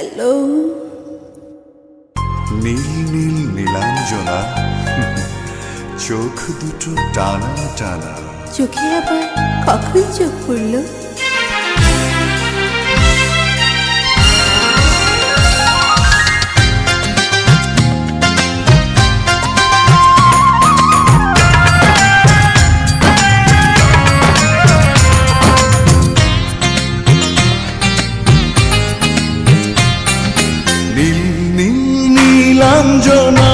Hello. নীল নীল নীলাঞ্জনা, চোখ দুটো টানা টানা। চোখে আবার কখন চোখ পড়ল? নীল নীল নীলাঞ্জনা,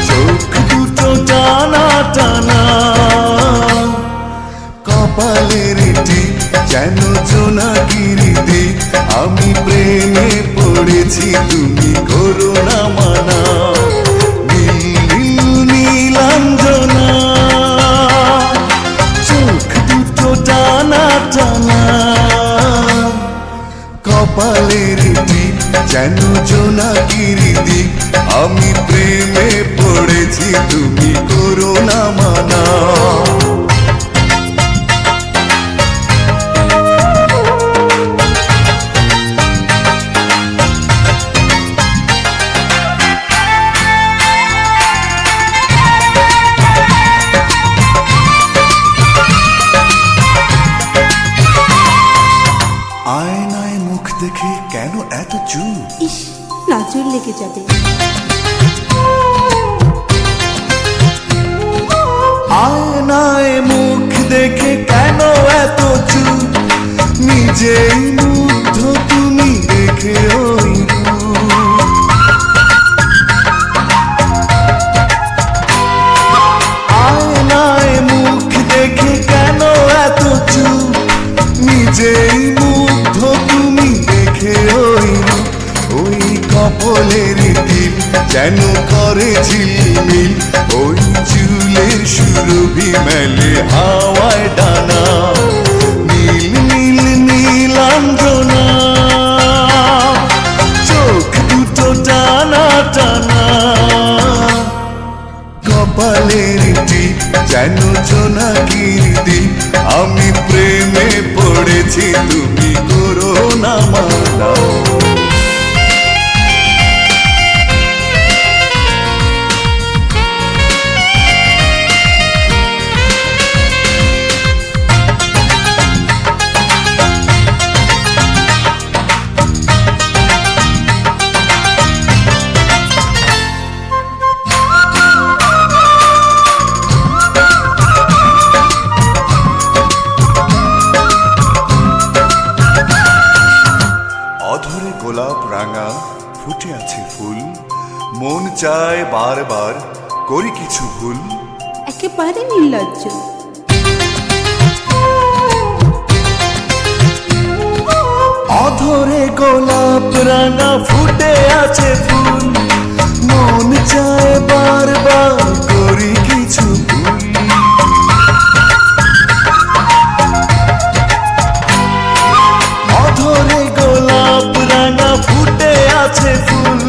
চোখ দুটো টানা টানা। কপালের টিপ যেন জোনাকির দিক, আমি প্রেমে পড়েছি, তুমি করো না মানা। নীল নীল নীলাঞ্জনা, চোখ দুটো টানা টানা। কপালের টিপ যেন জোনাকির দিক, আমি প্রেমে পড়েছি, তুমি করো না মানা। আয়নায় মুখ দেখে কেন এত চুপ? ইস, নজর লেগে যাবে। আয়নায় মুখ দেখে কেন এত চুপ? নিজেই মুগ্ধ তুমি দেখে ওই রূপ। আয়নায় মুখ দেখে কেন এত চুপ? নিজেই মুগ্ধ তুমি দেখে ওই রূপ। ওই কপালের টিপ যেন করে ঝিলমিল, ওই চুলের সুরভি মেলে হাওয়ায় ডানা। নীল নীল নীলাঞ্জনা, চোখ দুটো টানা টানা। কপালের টিপ যেন জোনাকির দিক, আমি প্রেমে পড়েছি, তুমি করো না মানা। অধরে গোলাপ রাঙা ফুটে আছে ফুল, মন চায় বারবার করি কিছু ভুল। একেবারে নির্লজ্জ। অধরে গোলাপ রাঙা ফুটে আছে ফুল, মন চায় বারবার করি কিছু ভুল। অধরে গোলাপ রাঙা ফুটে আছে ফুল,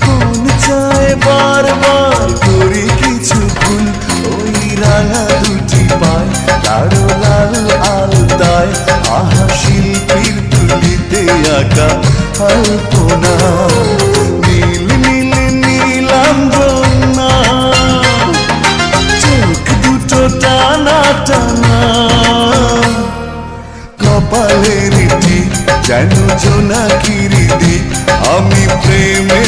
মন চায় বারবার করি কিছু ভুল। ওই রাঙা দুটি পায় লাড়ো লাল আলতায়, আহা শিল্পীর তুলিতে আঁকা আলপনা। নীল নীল নীলাঞ্জনা, চোখ দুটো টানা টানা। কপালের টিপ যেন জোনাকির দিক, আমি প্রেমে